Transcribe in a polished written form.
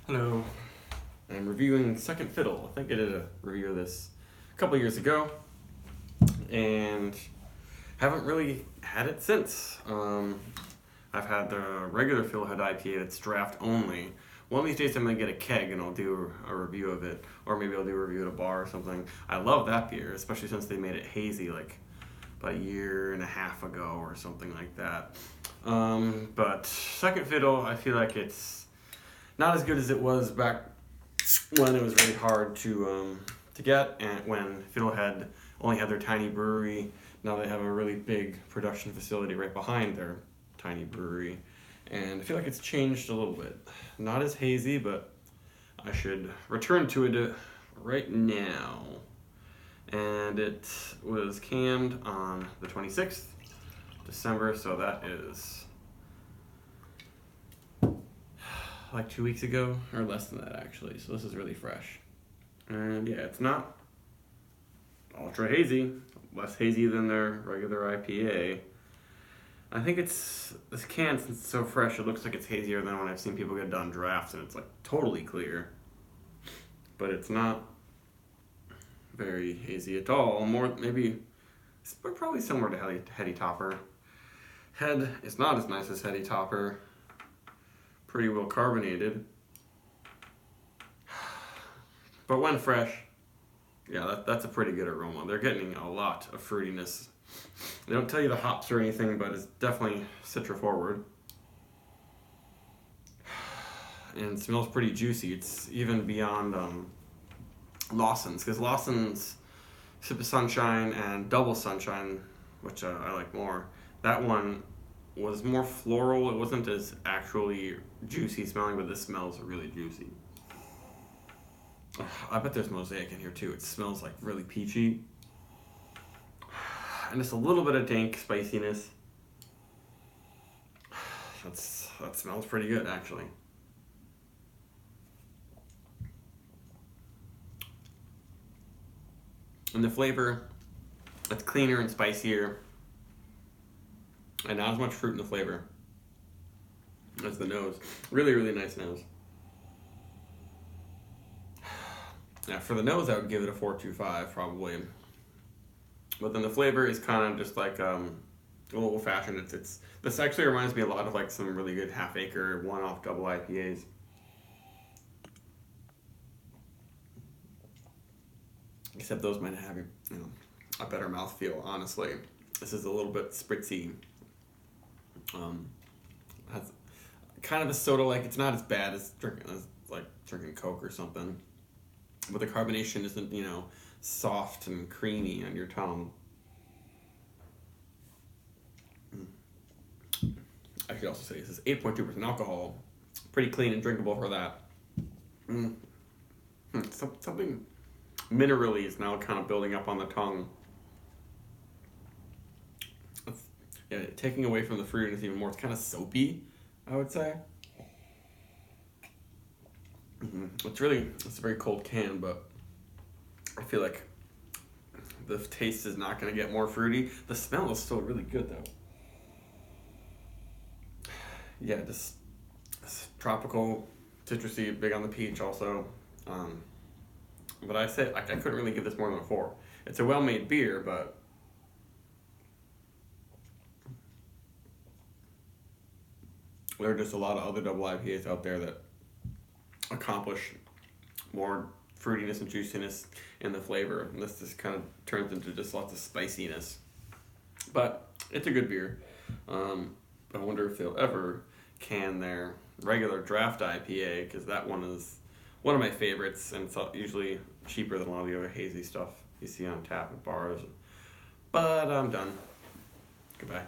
Hello. I'm reviewing Second Fiddle. I think I did a review of this a couple years ago, and haven't really had it since. I've had the regular Fiddlehead IPA that's draft only. One of these days I'm going to get a keg and I'll do a review of it, or maybe I'll do a review at a bar or something. I love that beer, especially since they made it hazy like about a year and a half ago or something like that. But Second Fiddle, I feel like it's not as good as it was back when it was really hard to get, and when Fiddlehead only had their tiny brewery. Now they have a really big production facility right behind their tiny brewery, and I feel like it's changed a little bit. Not as hazy, but I should return to it right now. And it was canned on the 26th December, so that is like 2 weeks ago, or less than that actually, so this is really fresh. And yeah, it's not ultra hazy, less hazy than their regular IPA. I think this can, since it's so fresh, it looks like it's hazier than when I've seen people get done drafts and it's like totally clear. But it's not very hazy at all. It's probably similar to Heady Topper. Head is not as nice as Heady Topper. Pretty well carbonated. But when fresh, yeah, that's a pretty good aroma. They're getting a lot of fruitiness. They don't tell you the hops or anything, but it's definitely citra forward. And it smells pretty juicy. It's even beyond Lawson's, because Lawson's Sip of Sunshine and Double Sunshine, which I like more, that one was more floral. It wasn't as actually juicy smelling, but this smells really juicy. I bet there's mosaic in here too. It smells like really peachy. And just a little bit of dank spiciness. That smells pretty good, actually. And the flavor, it's cleaner and spicier, and not as much fruit in the flavor as the nose. Really, really nice nose. Yeah, for the nose, I would give it a 4.25 probably. But then the flavor is kind of just like a little old-fashioned. This actually reminds me a lot of like some really good half-acre one-off double IPAs. Except those might have a better mouthfeel, honestly. This is a little bit spritzy. Has kind of a soda-like. It's not as bad as drinking Coke or something. But the carbonation isn't, soft and creamy on your tongue. I should also say this is 8.2% alcohol. Pretty clean and drinkable for that. Something minerally is now kind of building up on the tongue. Yeah, taking away from the fruitiness even more. It's kind of soapy, I would say. It's a very cold can, but I feel like the taste is not going to get more fruity. The smell is still really good, though. Yeah, just tropical, citrusy, big on the peach also. But I couldn't really give this more than a 4. It's a well-made beer, but there are just a lot of other double IPAs out there that accomplish more fruitiness and juiciness in the flavor. And this just kind of turns into just lots of spiciness. But it's a good beer. I wonder if they'll ever can their regular draft IPA, because that one is one of my favorites, and it's usually cheaper than a lot of the other hazy stuff you see on tap at bars. But I'm done. Goodbye.